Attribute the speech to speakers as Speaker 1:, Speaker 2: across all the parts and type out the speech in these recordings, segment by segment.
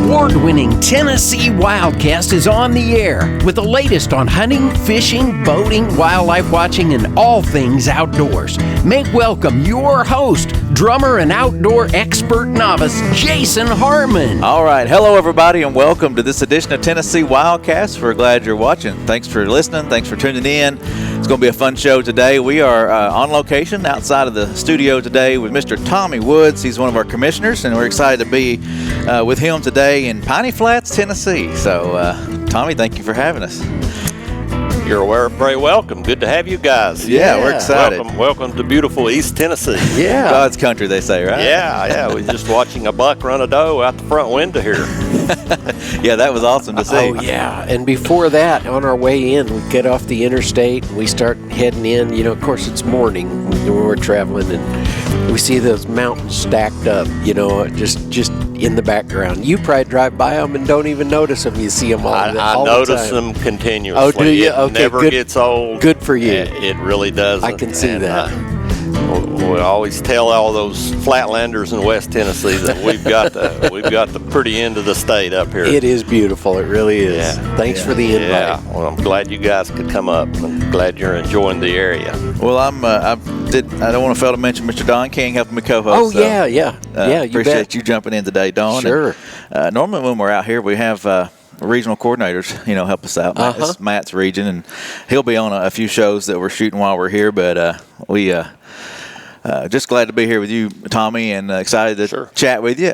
Speaker 1: award-winning Tennessee Wildcast is on the air with the latest on hunting, fishing, boating, wildlife watching, and all things outdoors. Make welcome your host, drummer and outdoor expert novice, Jason Harmon.
Speaker 2: All right. Hello, everybody, and welcome to this edition of Tennessee Wildcast. We're glad you're watching. Thanks for listening. Thanks for tuning in. It's going to be a fun show today. We are on location outside of the studio today with Mr. Tommy Woods. He's one of our commissioners, and we're excited to be with him today in Piney Flats, Tennessee. So, Tommy, thank you for having us.
Speaker 3: You're very welcome. Good to have you guys.
Speaker 2: Yeah, we're excited.
Speaker 3: Welcome to beautiful East Tennessee.
Speaker 2: Yeah. God's country, they say, right?
Speaker 3: Yeah. We're just watching a buck run a doe out the front window here.
Speaker 2: Yeah, that was awesome to see.
Speaker 1: Oh, yeah. And before that, on our way in, we get off the interstate and we start heading in. You know, of course, it's morning when we're traveling, and we see those mountains stacked up, you know, just in the background. You probably drive by them and don't even notice them. You see them all the time.
Speaker 3: I notice them continuously.
Speaker 1: Oh, do you?
Speaker 3: It never gets old.
Speaker 1: Good for you.
Speaker 3: It really does.
Speaker 1: I can see that.
Speaker 3: We always tell all those flatlanders in West Tennessee that we've got the pretty end of the state up here.
Speaker 1: It is beautiful. It really is.
Speaker 3: Yeah.
Speaker 1: Thanks for the invite.
Speaker 3: Yeah. Well, I'm glad you guys could come up. I'm glad you're enjoying the area.
Speaker 2: Well, I don't want to fail to mention Mr. Don King helping me co-host.
Speaker 1: Oh, yeah. You
Speaker 2: appreciate you jumping in today, Don.
Speaker 1: Sure.
Speaker 2: And, normally when we're out here, we have regional coordinators, you know, help us out. It's Matt's region, and he'll be on a few shows that we're shooting while we're here. But we just glad to be here with you, Tommy, and excited to chat with you.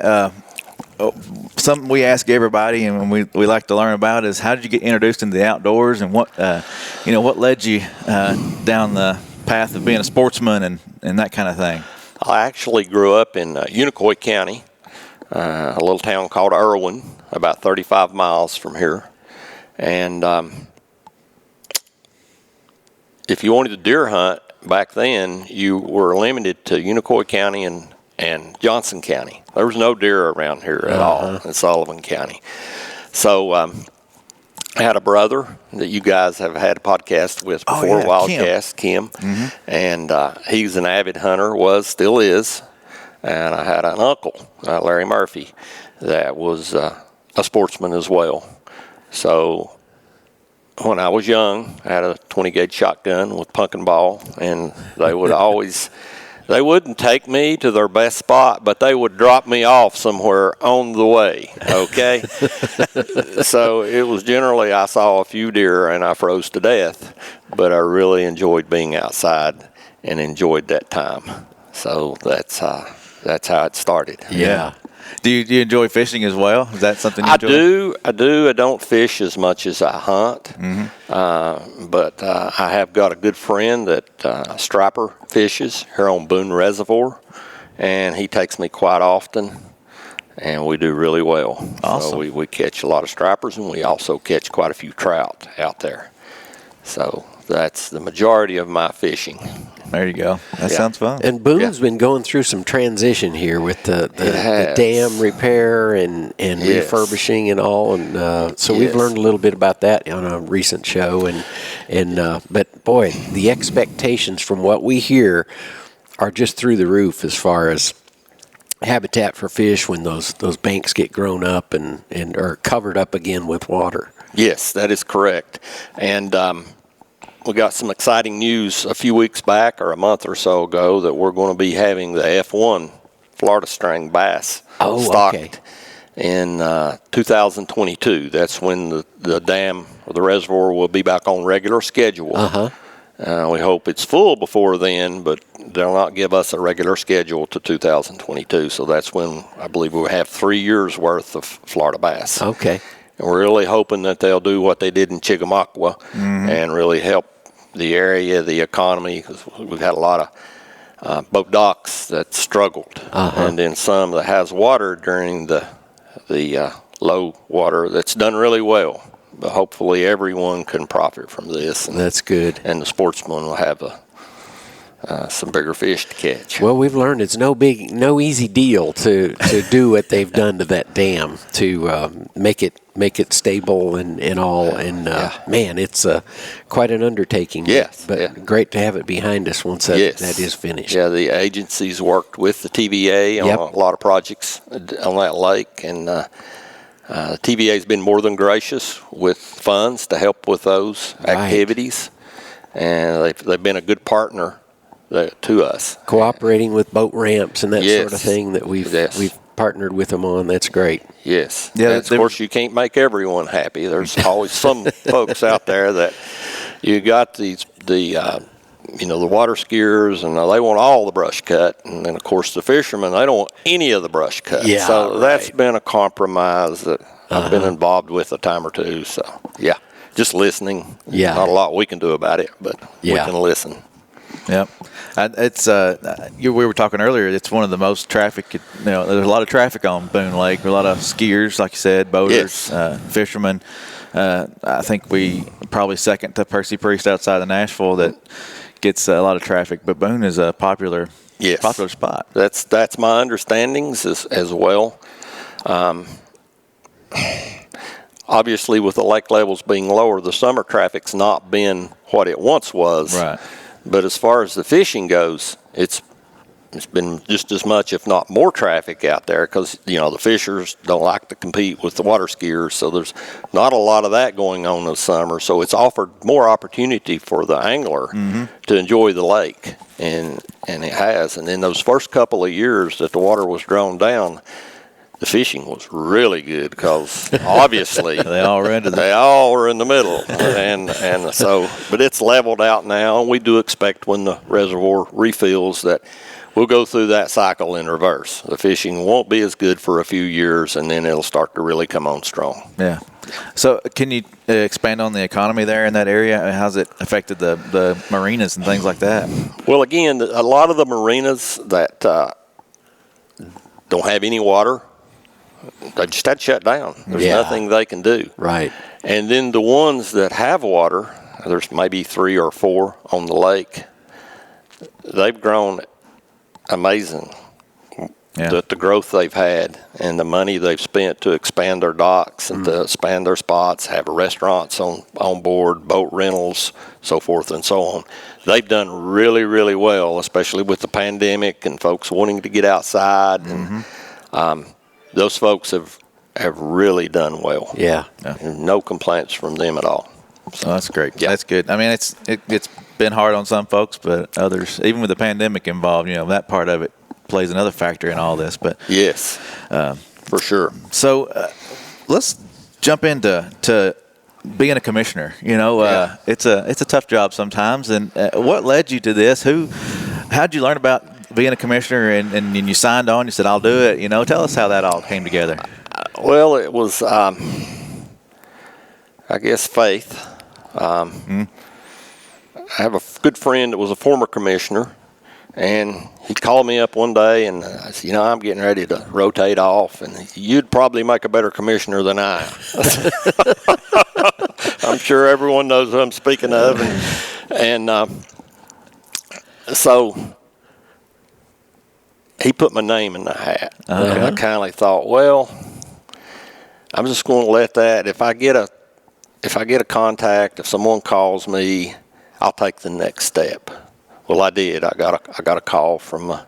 Speaker 2: Something we ask everybody, and we like to learn about, is how did you get introduced into the outdoors, and what led you down the path of being a sportsman and that kind of thing.
Speaker 3: I actually grew up in Unicoi County, a little town called Irwin, about 35 miles from here. And if you wanted to deer hunt back then, you were limited to Unicoi County and Johnson County. There was no deer around here at all in Sullivan County. So I had a brother that you guys have had a podcast with before, Wildcast, Kim. Mm-hmm. And he's an avid hunter, still is. And I had an uncle, Larry Murphy, that was a sportsman as well. So when I was young, I had a 20-gauge shotgun with pumpkin ball, and they wouldn't take me to their best spot, but they would drop me off somewhere on the way, okay? So it was generally, I saw a few deer and I froze to death, but I really enjoyed being outside and enjoyed that time. So that's how it started.
Speaker 2: Yeah. Do you enjoy fishing as well? Is that something you
Speaker 3: enjoy? I do. I don't fish as much as I hunt, but I have got a good friend that striper fishes here on Boone Reservoir, and he takes me quite often, and we do really well.
Speaker 2: Awesome.
Speaker 3: So we catch a lot of stripers, and we also catch quite a few trout out there. So that's the majority of my fishing.
Speaker 2: There you go. That sounds fun.
Speaker 1: And Boone's been going through some transition here with the dam repair and refurbishing and all, and so we've learned a little bit about that on a recent show. But boy, the expectations from what we hear are just through the roof as far as habitat for fish when those banks get grown up and are covered up again with water.
Speaker 3: Yes, that is correct. And we got some exciting news a few weeks back, or a month or so ago, that we're going to be having the F1 Florida string bass stocked in 2022. That's when the dam or the reservoir will be back on regular schedule. We hope it's full before then, but they'll not give us a regular schedule to 2022. So that's when I believe we'll have 3 years worth of Florida bass.
Speaker 1: Okay.
Speaker 3: And we're really hoping that they'll do what they did in Chickamauga and really help the area, the economy, because we've had a lot of boat docks that struggled, and then some that has water during the low water that's done really well. But hopefully everyone can profit from this. And
Speaker 1: that's good.
Speaker 3: And the sportsmen will have some bigger fish to catch.
Speaker 1: Well, we've learned it's no easy deal to do what they've done to that dam to make it stable and all. And man, it's quite an undertaking.
Speaker 3: Yes,
Speaker 1: but great to have it behind us once that is finished.
Speaker 3: Yeah, the agencies worked with the TVA on a lot of projects on that lake, and TVA's been more than gracious with funds to help with those activities, and they've been a good partner to us.
Speaker 1: Cooperating with boat ramps and that sort of thing that we've partnered with them on. That's great.
Speaker 3: Yes. Yeah. Of course, you can't make everyone happy. There's always some folks out there that you got the water skiers, and they want all the brush cut, and then of course the fishermen, they don't want any of the brush cut.
Speaker 1: Yeah,
Speaker 3: so that's been a compromise that I've been involved with a time or two. So yeah, just listening.
Speaker 1: Yeah,
Speaker 3: not a lot we can do about it, but we can listen.
Speaker 2: Yep. It's we were talking earlier. It's one of the most traffic. There's a lot of traffic on Boone Lake. A lot of skiers, like you said, boaters, fishermen. I think we probably second to Percy Priest outside of Nashville that gets a lot of traffic. But Boone is a popular spot.
Speaker 3: That's my understandings as well. Obviously, with the lake levels being lower, the summer traffic's not been what it once was.
Speaker 2: Right.
Speaker 3: But as far as the fishing goes, it's been just as much, if not more, traffic out there because, the fishers don't like to compete with the water skiers. So there's not a lot of that going on this summer. So it's offered more opportunity for the angler to enjoy the lake, and it has. And in those first couple of years that the water was drawn down, the fishing was really good because obviously
Speaker 2: they all were in
Speaker 3: the middle, and so, but it's leveled out now, and we do expect when the reservoir refills that we'll go through that cycle in reverse. The fishing won't be as good for a few years, and then it'll start to really come on strong.
Speaker 2: Yeah. So can you expand on the economy there in that area? How's it affected the marinas and things like that?
Speaker 3: Well, again, a lot of the marinas that don't have any water, they just had to shut down. There's nothing they can do.
Speaker 1: Right.
Speaker 3: And then the ones that have water, there's maybe 3 or 4 on the lake, they've grown amazing. The growth they've had and the money they've spent to expand their docks and to expand their spots, have restaurants on board, boat rentals, so forth and so on. They've done really, really well, especially with the pandemic and folks wanting to get outside. And those folks have really done well.
Speaker 1: Yeah.
Speaker 3: No complaints from them at all.
Speaker 2: So that's great. Yeah. That's good. I mean, it's been hard on some folks, but others, even with the pandemic involved, that part of it plays another factor in all this. But
Speaker 3: yes, for sure.
Speaker 2: So let's jump into being a commissioner. It's a tough job sometimes. And what led you to this? How'd you learn about being a commissioner and you signed on? You said, "I'll do it." Tell us how that all came together.
Speaker 3: Well, it was, I guess, faith. I have a good friend that was a former commissioner, and he called me up one day, and I said, I'm getting ready to rotate off, and you'd probably make a better commissioner than I am. I'm sure everyone knows who I'm speaking of. And so he put my name in the hat. And I kind of thought, well, I'm just going to let that. If I get a contact, if someone calls me, I'll take the next step. Well, I did. I got a call from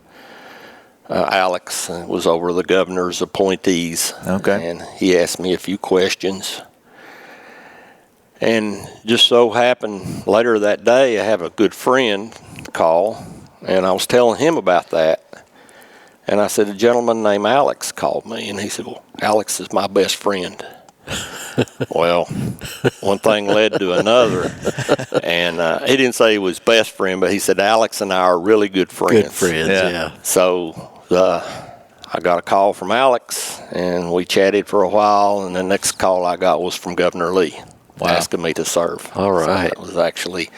Speaker 3: Alex. It was over the governor's appointees.
Speaker 2: Okay.
Speaker 3: And he asked me a few questions. And just so happened later that day, I have a good friend call, and I was telling him about that. And I said, a gentleman named Alex called me, and he said, well, Alex is my best friend. Well, one thing led to another, and he didn't say he was best friend, but he said Alex and I are really good friends.
Speaker 1: Good friends, yeah.
Speaker 3: So I got a call from Alex, and we chatted for a while, and the next call I got was from Governor Lee asking me to serve.
Speaker 1: All right.
Speaker 3: So that was actually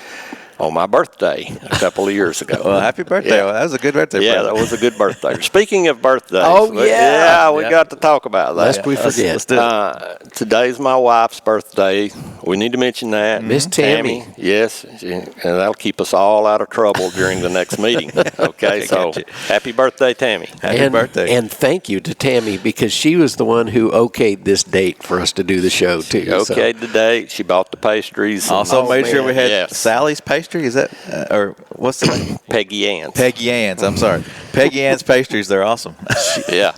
Speaker 3: on my birthday a couple of years ago.
Speaker 2: Well, happy birthday.
Speaker 3: Yeah.
Speaker 2: Well, that was a good birthday.
Speaker 3: Yeah, that was a good birthday. Speaking of birthdays.
Speaker 1: Oh, yeah.
Speaker 3: We got to talk about that.
Speaker 1: Lest we forget.
Speaker 2: Let's do it.
Speaker 3: Today's my wife's birthday. We need to mention that.
Speaker 1: Miss Tammy.
Speaker 3: Yes, and that'll keep us all out of trouble during the next meeting. Okay, so happy birthday, Tammy.
Speaker 2: Happy birthday.
Speaker 1: And thank you to Tammy, because she was the one who okayed this date for us to do the show, too.
Speaker 3: Okayed the date. She bought the pastries.
Speaker 2: Also made sure we had Sally's pastries. Pastry? Is that or what's the name?
Speaker 3: Peggy Ann's.
Speaker 2: Peggy Ann's. I'm sorry, Peggy Ann's Pastries. They're awesome.
Speaker 3: Yeah,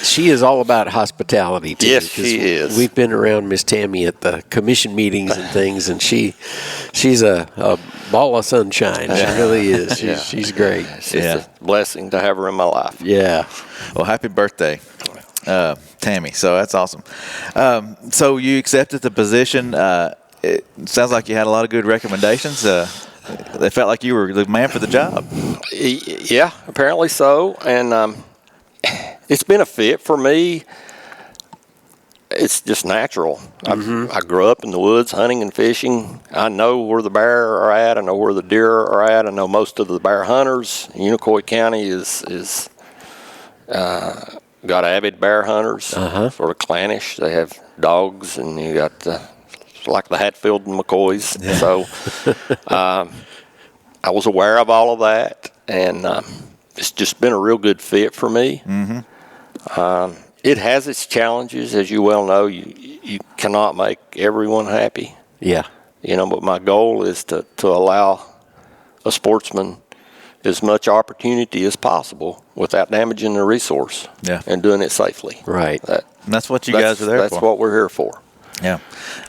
Speaker 1: she is all about hospitality too.
Speaker 3: Yes, she is.
Speaker 1: We've been around Miss Tammy at the commission meetings and things, and she's a ball of sunshine. She really is. She's great.
Speaker 3: It's just a blessing to have her in my life.
Speaker 1: Yeah.
Speaker 2: Well, happy birthday, Tammy. So that's awesome. So you accepted the position. It sounds like you had a lot of good recommendations. They felt like you were the man for the job.
Speaker 3: Yeah, apparently so. And it's been a fit for me. It's just natural. I grew up in the woods hunting and fishing. I know where the bear are at. I know where the deer are at. I know most of the bear hunters. Unicoi County is got avid bear hunters, sort of clannish. They have dogs, and you got like the Hatfield and McCoys. Yeah. So I was aware of all of that, and it's just been a real good fit for me. It has its challenges, as you well know. You cannot make everyone happy.
Speaker 1: Yeah.
Speaker 3: But my goal is to allow a sportsman as much opportunity as possible without damaging the resource.
Speaker 2: Yeah.
Speaker 3: And doing it safely.
Speaker 1: Right.
Speaker 2: And that's what you guys are there for.
Speaker 3: That's what we're here for.
Speaker 2: Yeah.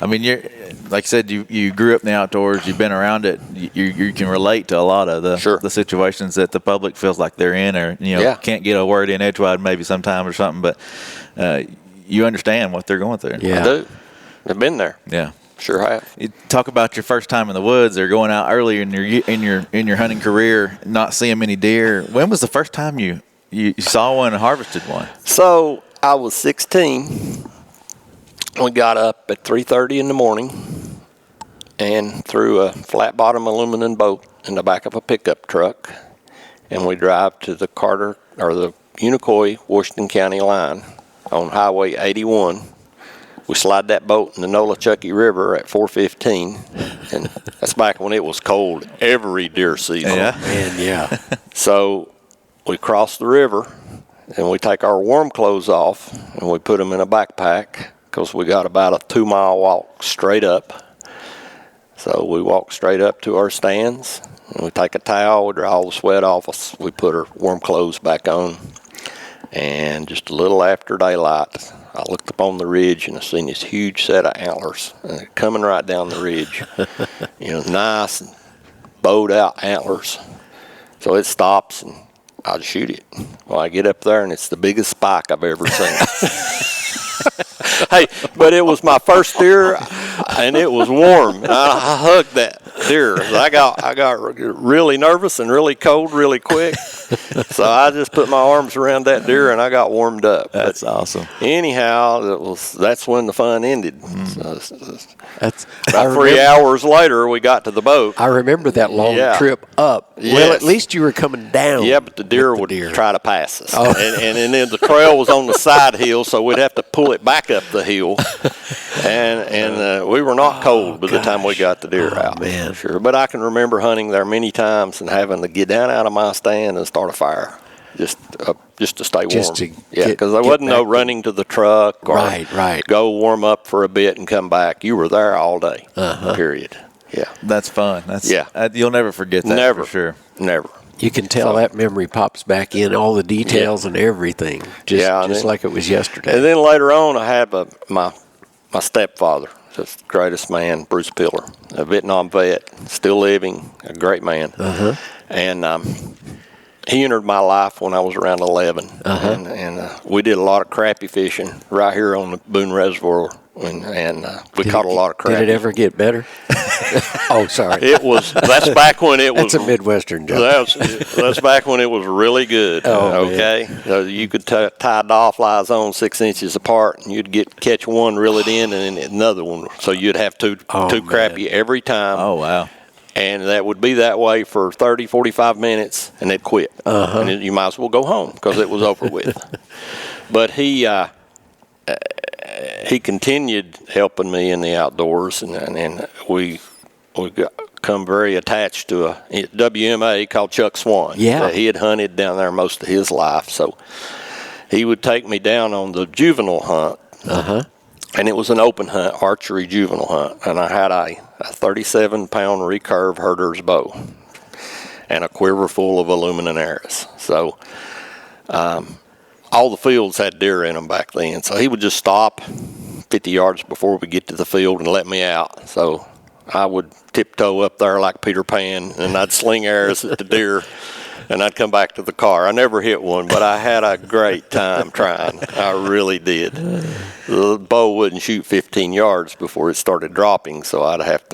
Speaker 2: I mean, you're like I said, you grew up in the outdoors. You've been around it. You can relate to a lot of the situations that the public feels like they're in, or can't get a word in edgewise maybe sometimes or something. But you understand what they're going through.
Speaker 1: Yeah.
Speaker 3: I do. I've been there.
Speaker 2: Yeah.
Speaker 3: Sure have.
Speaker 2: You talk about your first time in the woods or going out earlier in your hunting career, not seeing many deer. When was the first time you saw one and harvested one?
Speaker 3: So I was 16. We got up at 3:30 in the morning and threw a flat bottom aluminum boat in the back of a pickup truck, and we drive to the Carter or the Unicoi Washington County line on Highway 81. We slide that boat in the Nolichucky River at 4:15, and that's back when it was cold every deer season.
Speaker 2: Yeah.
Speaker 1: Man, yeah.
Speaker 3: So we cross the river, and we take our warm clothes off, and we put them in a backpack because we got about a 2-mile walk straight up. So we walk straight up to our stands, and we take a towel, we dry all the sweat off us, we put our warm clothes back on, and just a little after daylight, I looked up on the ridge and I seen this huge set of antlers coming right down the ridge. Nice and bowed out antlers. So it stops and I just shoot it. Well, I get up there and it's the biggest spike I've ever seen. Hey, but it was my first deer, and it was warm. And I hugged that deer. I got really nervous and really cold really quick. So I just put my arms around that deer and I got warmed up.
Speaker 2: That's awesome.
Speaker 3: Anyhow, that's when the fun ended.
Speaker 1: That's
Speaker 3: about 3 hours later, we got to the boat.
Speaker 1: I remember that long trip up.
Speaker 3: Yes.
Speaker 1: Well, at least you were coming down.
Speaker 3: Yeah, but the deer would try to pass us. Oh. And then the trail was on the side hill, so we'd have to pull it back up the hill. And we were not cold by the time we got the deer out.
Speaker 1: Man.
Speaker 3: Sure. But I can remember hunting there many times and having to get down out of my stand and start a fire. Just to stay warm. Because there wasn't no running to the truck or
Speaker 1: right.
Speaker 3: Go warm up for a bit and come back. You were there all day. Period. Yeah.
Speaker 2: That's fun. You'll never forget that.
Speaker 3: Never.
Speaker 2: For sure.
Speaker 3: Never.
Speaker 1: You can tell that memory pops back in, all the details and everything, just like it was yesterday.
Speaker 3: And then later on, I had my stepfather, just the greatest man, Bruce Pillar, a Vietnam vet, still living, a great man. And he entered my life when I was around 11, and we did a lot of crappie fishing right here on the Boone Reservoir, and we caught a lot of crappie.
Speaker 1: Did it ever get better? Oh, sorry.
Speaker 3: That's back when it was.
Speaker 1: That's a Midwestern joke.
Speaker 3: That's back when it was really good.
Speaker 1: Oh,
Speaker 3: okay. So you could tie dowflies on 6 inches apart, and you'd catch one, reel it in, and then another one. So you'd have two crappie every time.
Speaker 2: Oh, wow.
Speaker 3: And that would be that way for 30, 45 minutes, and they'd quit. And then you might as well go home because it was over with. But he continued helping me in the outdoors, and we come very attached to a WMA called Chuck Swan.
Speaker 1: Yeah.
Speaker 3: He had hunted down there most of his life, so he would take me down on the juvenile hunt. And it was an open hunt, archery juvenile hunt. And I had a 37-pound recurve herder's bow and a quiver full of aluminum arrows. So all the fields had deer in them back then. So he would just stop 50 yards before we get to the field and let me out. So I would tiptoe up there like Peter Pan, and I'd sling arrows at the deer, and I'd come back to the car. I never hit one, but I had a great time trying. I really did. The bow wouldn't shoot 15 yards before it started dropping, so I'd have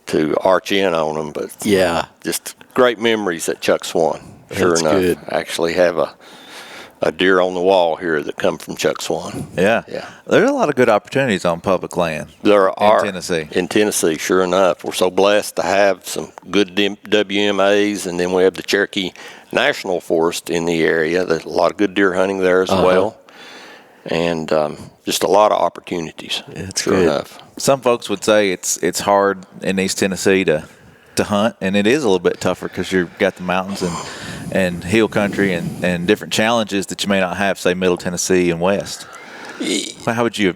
Speaker 3: to arch in on them. But
Speaker 1: yeah,
Speaker 3: just great memories at Chuck Swan. Sure
Speaker 1: That's
Speaker 3: enough,
Speaker 1: good.
Speaker 3: I actually have a deer on the wall here that come from Chuck Swan.
Speaker 2: Yeah. There's a lot of good opportunities on public land.
Speaker 3: There are
Speaker 2: in Tennessee.
Speaker 3: In Tennessee, sure enough. We're so blessed to have some good WMAs, and then we have the Cherokee National Forest in the area. There's a lot of good deer hunting there as well, and just a lot of opportunities.
Speaker 1: That's
Speaker 3: sure
Speaker 1: good.
Speaker 3: enough.
Speaker 2: Some folks would say it's hard in East Tennessee to hunt, and it is a little bit tougher because you've got the mountains and hill country and different challenges that you may not have, say, Middle Tennessee and West. What would you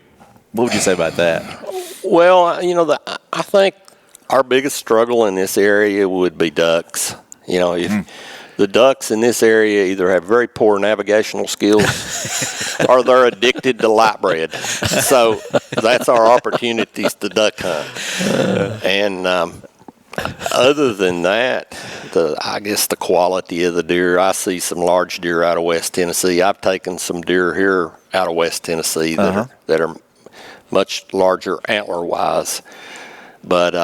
Speaker 2: say about that?
Speaker 3: Well, I think our biggest struggle in this area would be ducks. If the ducks in this area either have very poor navigational skills or they're addicted to light bread. So that's our opportunities to duck hunt. And other than that, I guess the quality of the deer. I see some large deer out of West Tennessee. I've taken some deer here out of West Tennessee that are much larger antler-wise. But,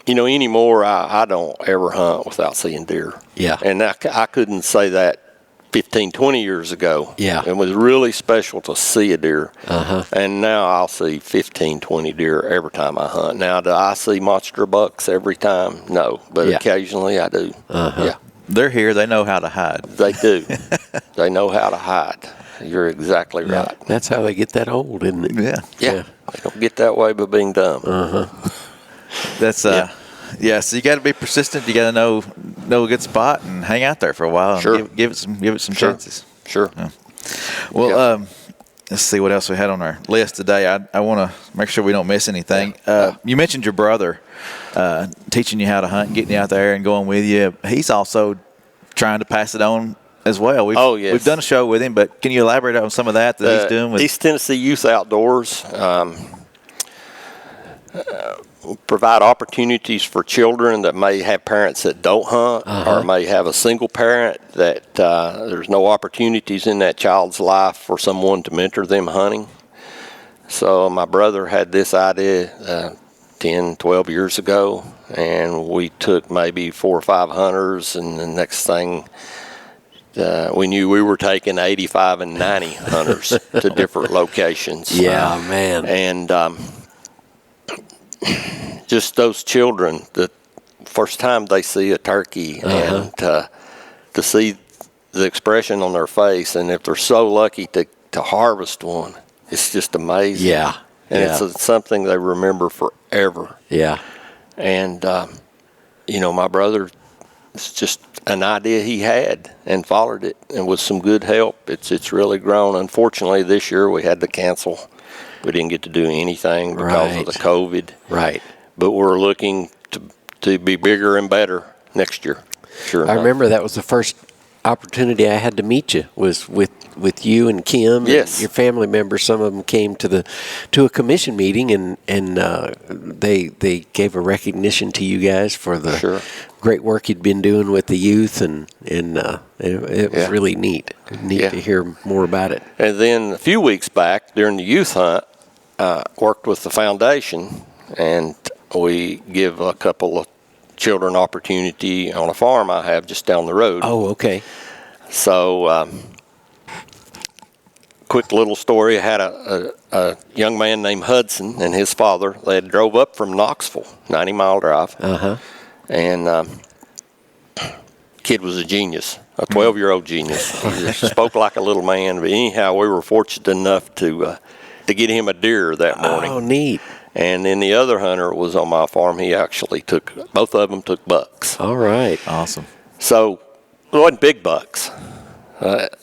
Speaker 3: anymore I don't ever hunt without seeing deer.
Speaker 1: Yeah.
Speaker 3: And I couldn't say that 15, 20 years ago.
Speaker 1: Yeah.
Speaker 3: It was really special to see a deer.
Speaker 1: Uh-huh.
Speaker 3: And now I'll see 15, 20 deer every time I hunt. Now, do I see monster bucks every time? No. But occasionally I do.
Speaker 1: Uh-huh.
Speaker 3: Yeah.
Speaker 2: They're here. They know how to hide.
Speaker 3: They do. They know how to hide. You're exactly right.
Speaker 1: That's how they get that old, isn't it?
Speaker 2: Yeah.
Speaker 3: Yeah. They don't get that way by being dumb.
Speaker 1: Uh-huh.
Speaker 2: That's so you got to be persistent. You got to know a good spot and hang out there for a while.
Speaker 3: Sure.
Speaker 2: And give it some chances.
Speaker 3: Sure.
Speaker 2: Yeah. Well, let's see what else we had on our list today. I want to make sure we don't miss anything. You mentioned your brother teaching you how to hunt, getting you out there and going with you. He's also trying to pass it on as well. We've done a show with him, but can you elaborate on some of that he's doing with
Speaker 3: East Tennessee Youth Outdoors? Provide opportunities for children that may have parents that don't hunt or may have a single parent that there's no opportunities in that child's life for someone to mentor them hunting. So my brother had this idea 10, 12 years ago, and we took maybe 4 or 5 hunters, and the next thing we knew we were taking 85 and 90 hunters to different locations.
Speaker 1: Yeah, man.
Speaker 3: And just those children, the first time they see a turkey and to see the expression on their face, and if they're so lucky to harvest one, it's just amazing.
Speaker 1: Yeah.
Speaker 3: And it's something they remember forever.
Speaker 1: Yeah.
Speaker 3: And, my brother, it's just an idea he had and followed it, and with some good help, it's really grown. Unfortunately, this year we had to cancel. We didn't get to do anything because of the COVID.
Speaker 1: Right.
Speaker 3: But we're looking to be bigger and better next year. Sure.
Speaker 1: I remember that was the first opportunity I had to meet you was with you and Kim.
Speaker 3: Yes.
Speaker 1: And your family members. Some of them came to a commission meeting and they gave a recognition to you guys for the great work you'd been doing with the youth, and it was really neat to hear more about it.
Speaker 3: And then a few weeks back during the youth hunt, worked with the foundation, and we give a couple of children opportunity on a farm I have just down the road.
Speaker 1: Oh, okay.
Speaker 3: So, quick little story. I had a young man named Hudson and his father. They had drove up from Knoxville, 90-mile drive. And kid was a genius, a 12-year-old genius. He just spoke like a little man. But anyhow, we were fortunate enough to get him a deer that morning.
Speaker 1: Oh, neat.
Speaker 3: And then the other hunter was on my farm. He actually both of them took bucks.
Speaker 1: All right.
Speaker 2: Awesome.
Speaker 3: So it wasn't big bucks.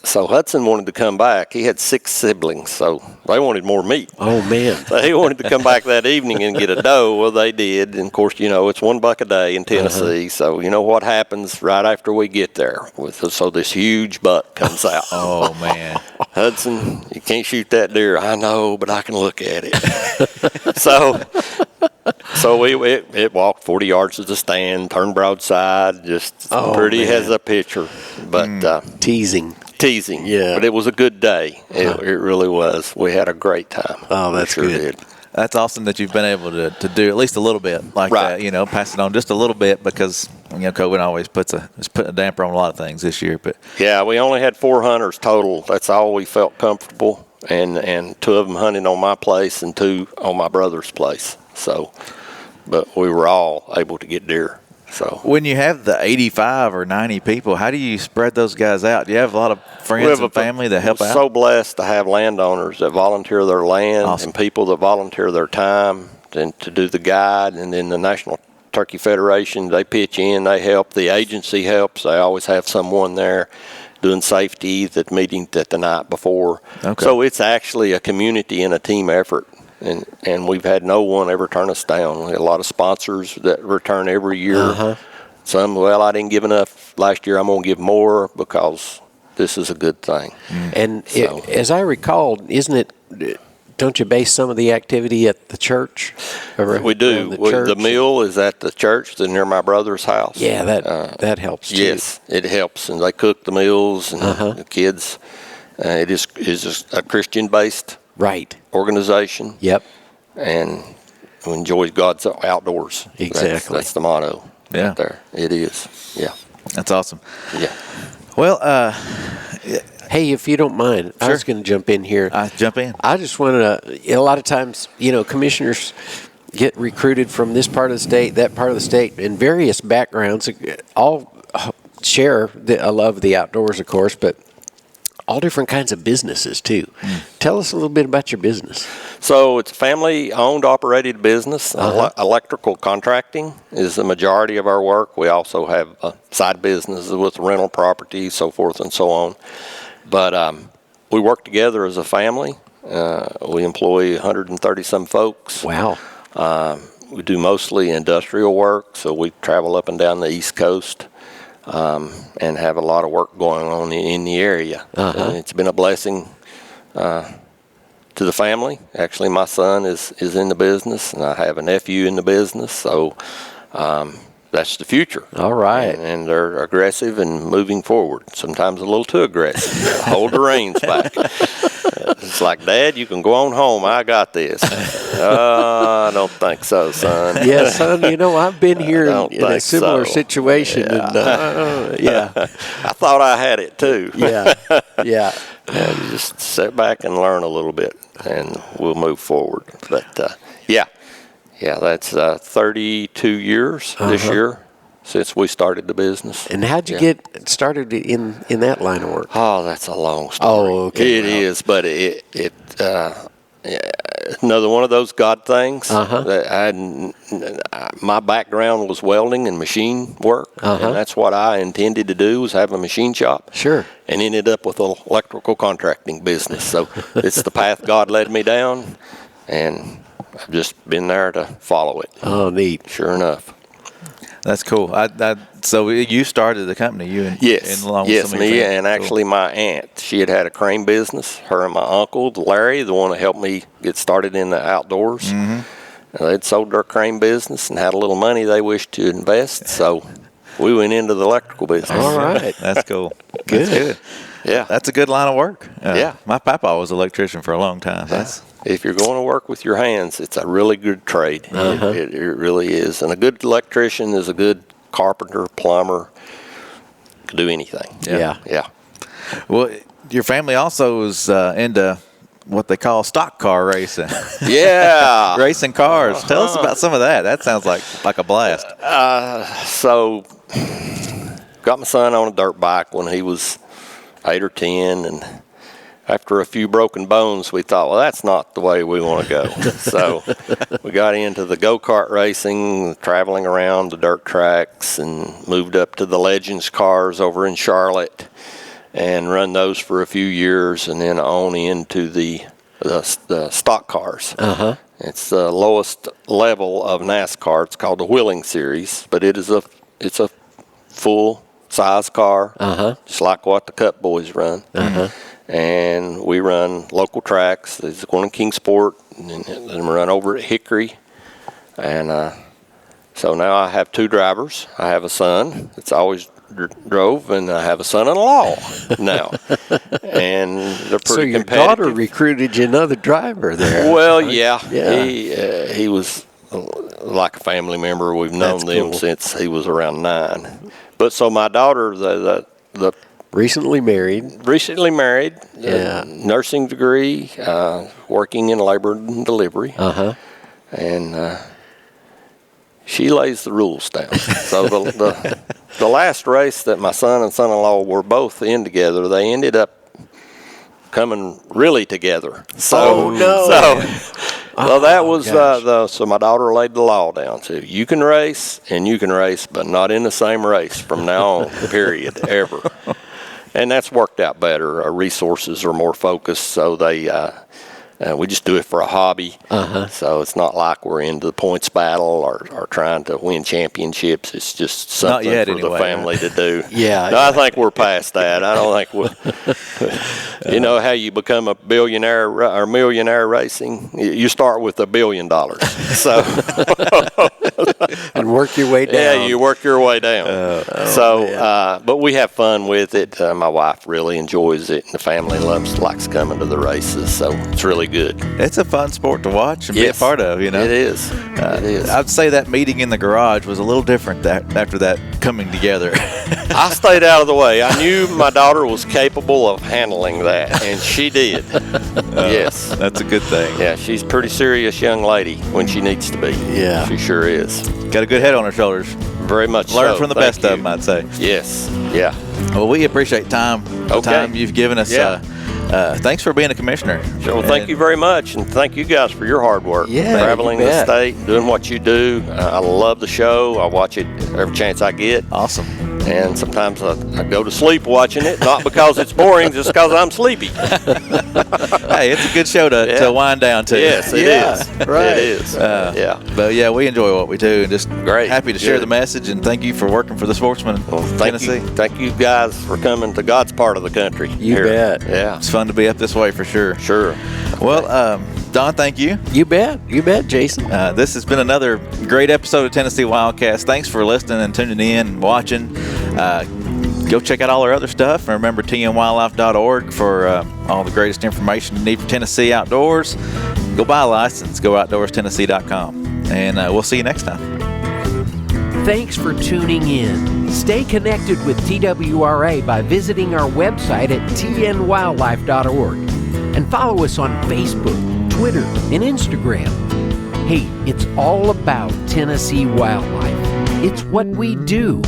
Speaker 3: So Hudson wanted to come back. He had 6 siblings, so they wanted more meat.
Speaker 1: Oh, man.
Speaker 3: So he wanted to come back that evening and get a doe. Well, they did. And, of course, it's $1 a day in Tennessee. So you know what happens right after we get there. So this huge buck comes out.
Speaker 2: Oh, man.
Speaker 3: Hudson, you can't shoot that deer. I know, but I can look at it. So it walked 40 yards to the stand, turned broadside, just pretty as a picture. But
Speaker 1: teasing.
Speaker 3: Yeah. But it was a good day. It really was. We had a great time.
Speaker 1: Oh, that's
Speaker 3: sure
Speaker 1: good.
Speaker 3: Did.
Speaker 2: That's awesome that you've been able to do at least a little bit like that, pass it on just a little bit because, COVID always puts a damper on a lot of things this year. But
Speaker 3: yeah, we only had 4 hunters total. That's all we felt comfortable. And 2 of them hunting on my place and 2 on my brother's place. So, but we were all able to get deer. So
Speaker 2: when you have the 85 or 90 people, how do you spread those guys out? Do you have a lot of friends and family that help out?
Speaker 3: We're so blessed to have landowners that volunteer their land and people that volunteer their time and to do the guide. And then the National Turkey Federation, they pitch in, they help. The agency helps. They always have someone there doing safety at meetings the night before.
Speaker 2: Okay.
Speaker 3: So it's actually a community and a team effort. And we've had no one ever turn us down. We had a lot of sponsors that return every year. Some, I didn't give enough last year. I'm going to give more because this is a good thing.
Speaker 1: And as I recall, don't you base some of the activity at the church?
Speaker 3: We do. The meal is at the church near my brother's house.
Speaker 1: Yeah, that helps too.
Speaker 3: Yes, it helps. And they cook the meals and the kids. It is just a Christian-based organization.
Speaker 1: Yep.
Speaker 3: And enjoys God's outdoors.
Speaker 1: Exactly.
Speaker 3: That's the motto.
Speaker 2: Yeah.
Speaker 3: Right there. It is. Yeah.
Speaker 2: That's awesome.
Speaker 3: Yeah.
Speaker 2: Well,
Speaker 1: hey, if you don't mind, I was going to jump in here.
Speaker 2: Jump in.
Speaker 1: I just want to, a lot of times, commissioners get recruited from this part of the state, that part of the state, in various backgrounds, all share a love of the outdoors, of course, but all different kinds of businesses too. Tell us a little bit about your business.
Speaker 3: So it's a family-owned, operated business. Electrical contracting is the majority of our work. We also have side businesses with rental property, so forth and so on. But we work together as a family. We employ 130-some folks.
Speaker 1: Wow.
Speaker 3: We do mostly industrial work, so we travel up and down the East Coast. And have a lot of work going on in the area. It's been a blessing to the family. Actually, my son is in the business, and I have a nephew in the business, so that's the future.
Speaker 1: All right.
Speaker 3: And they're aggressive and moving forward, sometimes a little too aggressive. Hold the reins back. It's like, Dad, you can go on home. I got this. I don't think so, son.
Speaker 1: Yeah, son, I've been here in a similar situation.
Speaker 3: Yeah. And, I thought I had it, too.
Speaker 1: Yeah.
Speaker 3: And just sit back and learn a little bit, and we'll move forward. But, that's 32 years this year since we started the business.
Speaker 1: And how'd you get started in that line of work?
Speaker 3: Oh, that's a long story.
Speaker 1: Oh, okay.
Speaker 3: It is, but another one of those God things. That my background was welding and machine work, and that's what I intended to do, was have a machine shop.
Speaker 1: Sure.
Speaker 3: And ended up with an electrical contracting business. So it's the path God led me down, and I've just been there to follow it.
Speaker 1: Oh, neat.
Speaker 3: Sure enough.
Speaker 2: That's cool. So you started the company,
Speaker 3: Yes, me and actually my aunt. She had a crane business. Her and my uncle, Larry, the one that helped me get started in the outdoors. They'd sold their crane business and had a little money they wished to invest, so we went into the electrical business.
Speaker 1: All right.
Speaker 2: That's cool.
Speaker 1: Good.
Speaker 2: That's good.
Speaker 3: Yeah.
Speaker 2: That's a good line of work.
Speaker 3: Yeah.
Speaker 2: My papa was an electrician for a long time.
Speaker 3: If you're going to work with your hands, it's a really good trade. It really is. And a good electrician is a good carpenter, plumber, can do anything.
Speaker 1: Yeah.
Speaker 2: Well, your family also is into what they call stock car racing.
Speaker 3: Yeah.
Speaker 2: Racing cars. Tell us about some of that. That sounds like a blast.
Speaker 3: So, got my son on a dirt bike when he was 8 or 10, and after a few broken bones, we thought, well, that's not the way we want to go. So we got into the go-kart racing, traveling around the dirt tracks, and moved up to the Legends cars over in Charlotte. and run those for a few years, and then on into the stock cars. It's the lowest level of NASCAR. It's called the Wheeling Series, but it's a full size car, just like what the Cup boys run. And we run local tracks. There's one in Kingsport, and then we run over at Hickory. And so now I have 2 drivers. I have a son that's always drove, and I have a son-in-law now. And they're pretty
Speaker 1: so your
Speaker 3: competitive.
Speaker 1: daughter recruited you another driver there.
Speaker 3: Well, yeah. He was like a family member. We've known them since he was around 9. But so my daughter, the
Speaker 1: recently married,
Speaker 3: nursing degree, working in labor and delivery, and she lays the rules down. So the last race that my son and son-in-law were both in together, they ended up coming really together. So that was so my daughter laid the law down too. You can race, but not in the same race from now on, period, ever. And that's worked out better. Our resources are more focused, so we just do it for a hobby. So it's not like we're into the points battle or trying to win championships. It's just something the family to do. I think we're past that. I don't think you know how you become a billionaire or millionaire racing? You start with $1 billion. So
Speaker 1: and work your way down.
Speaker 3: Yeah, you work your way down. But we have fun with it. My wife really enjoys it, and the family likes coming to the races. So it's really good.
Speaker 2: It's a fun sport to watch and be a part of, you know.
Speaker 3: It is. It is.
Speaker 2: I'd say that meeting in the garage was a little different after that coming together.
Speaker 3: I stayed out of the way. I knew my daughter was capable of handling that, and she did. Yes.
Speaker 2: That's a good thing.
Speaker 3: Yeah, she's a pretty serious young lady when she needs to be.
Speaker 1: Yeah.
Speaker 3: She sure is.
Speaker 2: Got a good head on her shoulders.
Speaker 3: Very much
Speaker 2: Learn
Speaker 3: so.
Speaker 2: from the
Speaker 3: Thank
Speaker 2: best
Speaker 3: you.
Speaker 2: of them, I'd say.
Speaker 3: Yes. Yeah.
Speaker 2: Well, we appreciate the time you've given us.
Speaker 3: Yeah.
Speaker 2: Thanks for being a commissioner.
Speaker 3: Sure. Well, thank you very much, and thank you guys for your hard work. Traveling the state, doing what you do. I love the show. I watch it every chance I get.
Speaker 2: Awesome.
Speaker 3: And sometimes I go to sleep watching it, not because it's boring, just because I'm sleepy.
Speaker 2: Hey, it's a good show to wind down to.
Speaker 3: Yes, it is.
Speaker 2: Right.
Speaker 3: It is.
Speaker 2: But yeah, we enjoy what we do, and just happy to share the message. And thank you for working for the Sportsman in Tennessee.
Speaker 3: Thank you guys for coming to God's part of the country.
Speaker 1: You bet.
Speaker 3: Yeah,
Speaker 2: it's fun to be up this way for sure.
Speaker 3: Sure.
Speaker 2: Well, Don, thank you.
Speaker 1: You bet, Jason.
Speaker 2: This has been another great episode of Tennessee Wildcast. Thanks for listening and tuning in and watching. Go check out all our other stuff. And remember, tnwildlife.org for all the greatest information you need for Tennessee outdoors. Go buy a license. Go outdoorstennessee.com. And we'll see you next time.
Speaker 4: Thanks for tuning in. Stay connected with TWRA by visiting our website at tnwildlife.org. And follow us on Facebook, Twitter, and Instagram. Hey, it's all about Tennessee wildlife. It's what we do.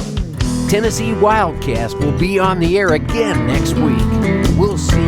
Speaker 4: Tennessee Wildcast will be on the air again next week. We'll see